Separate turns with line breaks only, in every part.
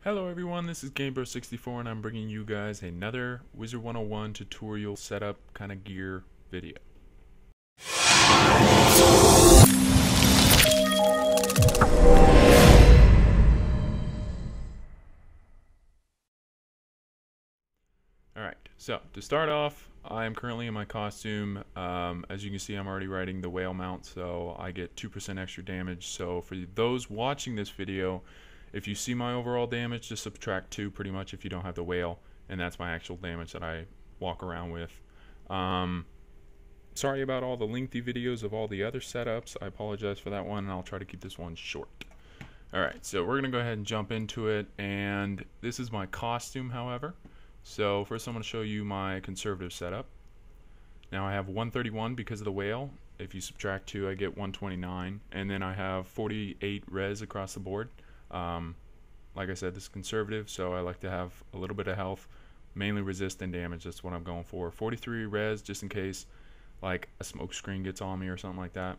Hello everyone, this is GameBro64 and I'm bringing you guys another Wizard101 tutorial setup kind of gear video. Alright, so to start off, I am currently in my costume. As you can see, I'm already riding the whale mount, so I get 2% extra damage. So for those watching this video, if you see my overall damage, just subtract 2 pretty much if you don't have the whale, and that's my actual damage that I walk around with. Sorry about all the lengthy videos of all the other setups. I apologize for that one, and I'll try to keep this one short. Alright, so we're going to go ahead and jump into it, and this is my costume, however. So first I'm going to show you my conservative setup. Now I have 131 because of the whale. If you subtract 2, I get 129, and then I have 48 res across the board. Like I said, this is conservative, so I like to have a little bit of health, mainly resist and damage. That's what I'm going for. 43 res just in case like a smoke screen gets on me or something like that,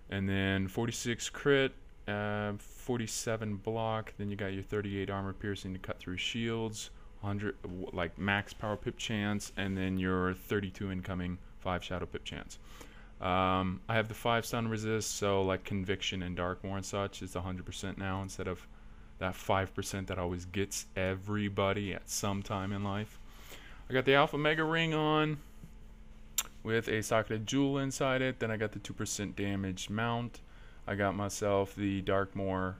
and then 46 crit, 47 block. Then you got your 38 armor piercing to cut through shields, 100 like max power pip chance, and then your 32 incoming 5 shadow pip chance. I have the 5 stun resist, so like conviction and dark war and such is 100% now instead of that 5% that always gets everybody at some time in life. I got the alpha mega ring on with a socketed jewel inside it. Then I got the 2% damage mount. I got myself the Darkmoor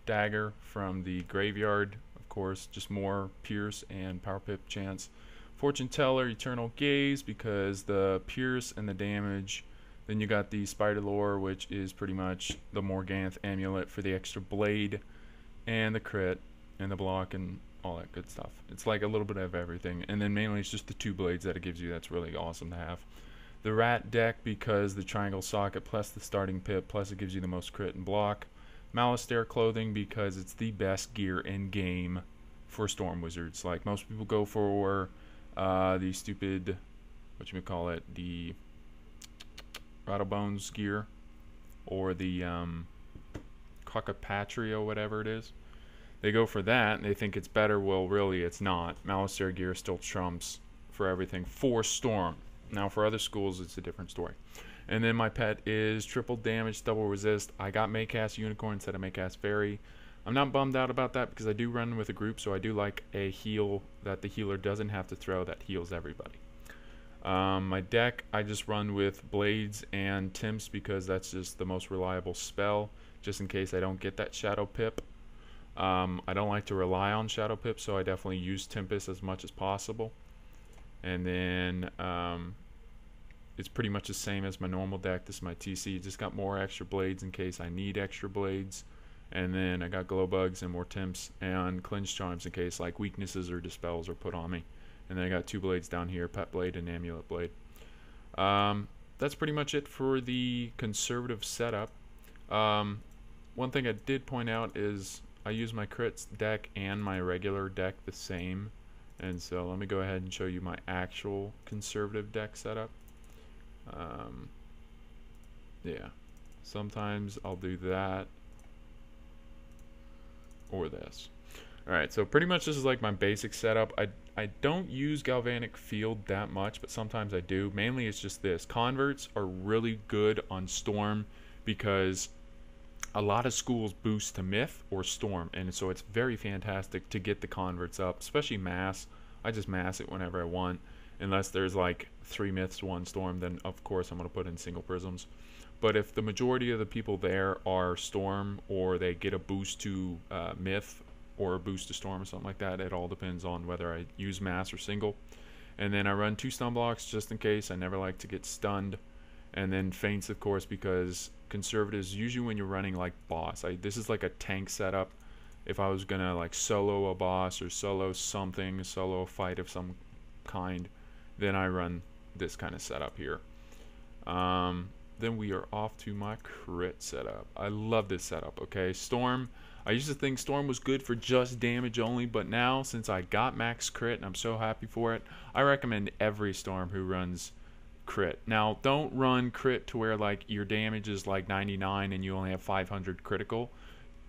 dagger from the graveyard. Of course, just more pierce and power pip chance. Fortune teller, eternal gaze because the pierce and the damage. Then you got the spider lore, which is pretty much the Morganth amulet for the extra blade and the crit and the block and all that good stuff. It's like a little bit of everything, and then mainly it's just the 2 blades that it gives you. That's really awesome to have. The rat deck because the triangle socket plus the starting pip plus it gives you the most crit and block. Malastare clothing because it's the best gear in game for storm wizards. Like most people go for the stupid, the Rattlebones gear, or the Cockapatria, whatever it is. They go for that and they think it's better. Well, really it's not. Malastare gear still trumps for everything for storm. Now for other schools it's a different story. And then my pet is triple damage, double resist. I got Maycast Unicorn instead of Maycast Fairy. I'm not bummed out about that because I do run with a group, so I do like a heal that the healer doesn't have to throw that heals everybody. My deck, I just run with Blades and Timps because that's just the most reliable spell, just in case I don't get that Shadow Pip. I don't like to rely on Shadow Pip, so I definitely use Tempest as much as possible. And then it's pretty much the same as my normal deck. This is my TC. Just got more extra blades in case I need extra blades. And then I got glow bugs and more Timps and cleanse charms in case like weaknesses or dispels are put on me. And then I got 2 blades down here, pet blade and amulet blade. That's pretty much it for the conservative setup. One thing I did point out is I use my crits deck and my regular deck the same. And so let me go ahead and show you my actual conservative deck setup. Yeah, sometimes I'll do that or this. Alright, so pretty much this is like my basic setup. I don't use Galvanic Field that much, but sometimes I do. Mainly it's just this. Converts are really good on Storm because a lot of schools boost to Myth or Storm, and so it's very fantastic to get the converts up, especially Mass. I just mass it whenever I want. Unless there's like 3 Myths, 1 Storm, then of course I'm going to put in single prisms. But if the majority of the people there are Storm, or they get a boost to Myth, or a boost to Storm or something like that, it all depends on whether I use Mass or single. And then I run 2 stun blocks just in case. I never like to get stunned. And then feints, of course, because conservatives, usually when you're running like boss, this is like a tank setup. If I was gonna like solo a boss or solo something, solo a fight of some kind, then I run this kind of setup here. Then we are off to my crit setup. I love this setup. Okay, Storm, I used to think Storm was good for just damage only, but now since I got max crit and I'm so happy for it, I recommend every Storm who runs crit. Now don't run crit to where like your damage is like 99 and you only have 500 critical.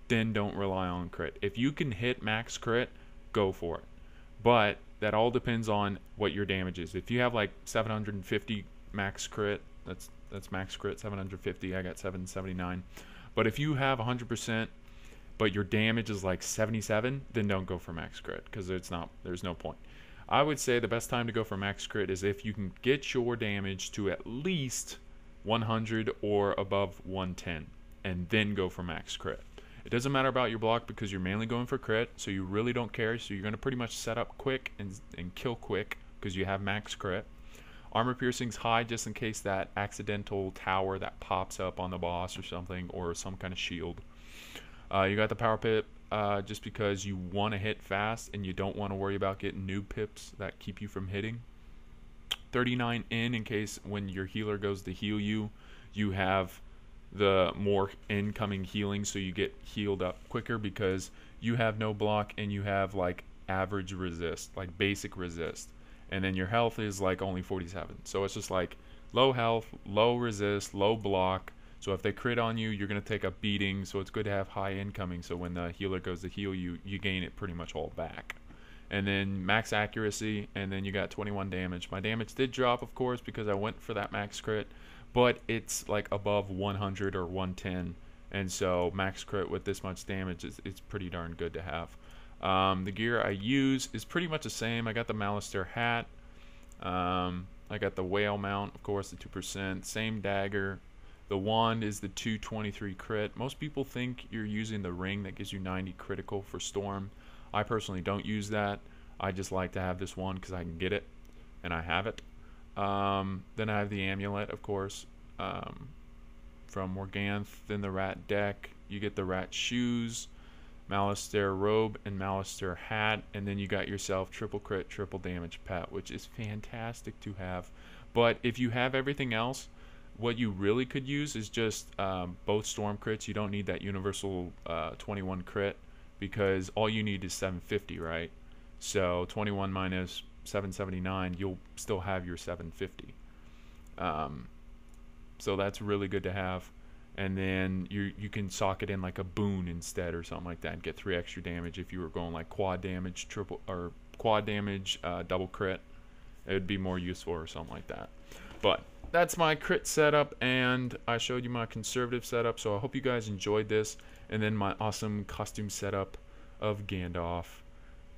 then don't rely on crit. If you can hit max crit, go for it. But that all depends on what your damage is. If you have like 750 max crit, that's max crit, 750. I got 779. But if you have 100%, but your damage is like 77, then don't go for max crit, because there's no point. I would say the best time to go for max crit is if you can get your damage to at least 100 or above 110, and then go for max crit. It doesn't matter about your block because you're mainly going for crit, so you really don't care. So you're going to pretty much set up quick and kill quick because you have max crit. Armor piercing's high just in case that accidental tower that pops up on the boss or something, or some kind of shield. You got the power pip just because you want to hit fast and you don't want to worry about getting noob pips that keep you from hitting. 39 in case when your healer goes to heal you, you have the more incoming healing, so you get healed up quicker because you have no block and you have like average resist, like basic resist, and then your health is like only 47. So it's just like low health, low resist, low block. So if they crit on you, you're going to take a beating, so it's good to have high incoming, so when the healer goes to heal you, you gain it pretty much all back. And then max accuracy, and then you got 21 damage. My damage did drop, of course, because I went for that max crit, but it's like above 100 or 110, and so max crit with this much damage it's pretty darn good to have. The gear I use is pretty much the same. I got the Malister hat, I got the whale mount, of course, the 2%, same dagger. The wand is the 223 crit. Most people think you're using the ring that gives you 90 critical for Storm. I personally don't use that. I just like to have this one because I can get it, and I have it. Then I have the amulet, of course, from Morganth. Then the rat deck. You get the rat shoes, Malister robe, and Malister hat. And then you got yourself triple crit, triple damage pet, which is fantastic to have. But if you have everything else, what you really could use is just both storm crits. You don't need that universal 21 crit because all you need is 750, right? So 21 minus 779, you'll still have your 750. So that's really good to have. And then you can sock it in like a boon instead or something like that and get 3 extra damage if you were going like quad damage, double crit. It would be more useful or something like that. But that's my crit setup, and I showed you my conservative setup, so I hope you guys enjoyed this. And then my awesome costume setup of Gandalf.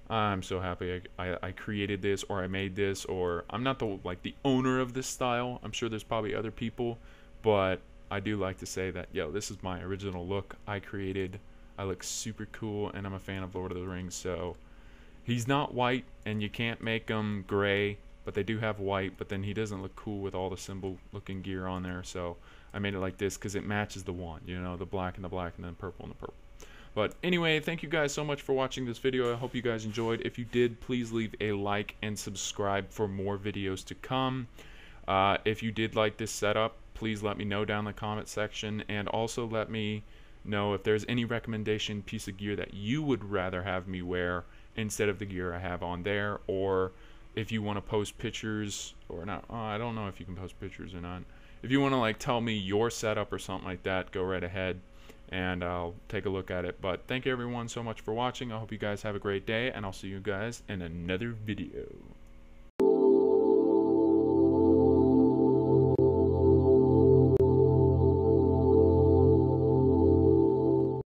I'm so happy I created this, or I made this, or I'm not the owner of this style. I'm sure there's probably other people, but I do like to say that, yo, this is my original look I created. I look super cool, and I'm a fan of Lord of the Rings, so he's not white, and you can't make him gray, but they do have white, but then he doesn't look cool with all the symbol looking gear on there, so I made it like this because it matches the wand, you know, the black and the black and then purple and the purple. But anyway, thank you guys so much for watching this video. I hope you guys enjoyed. If you did, please leave a like and subscribe for more videos to come. If you did like this setup, please let me know down in the comment section, and also let me know if there's any recommendation piece of gear that you would rather have me wear instead of the gear I have on there, or if you want to post pictures or not. I don't know if you can post pictures or not. If you want to like tell me your setup or something like that, go right ahead and I'll take a look at it. But thank you everyone so much for watching. I hope you guys have a great day, and I'll see you guys in another video.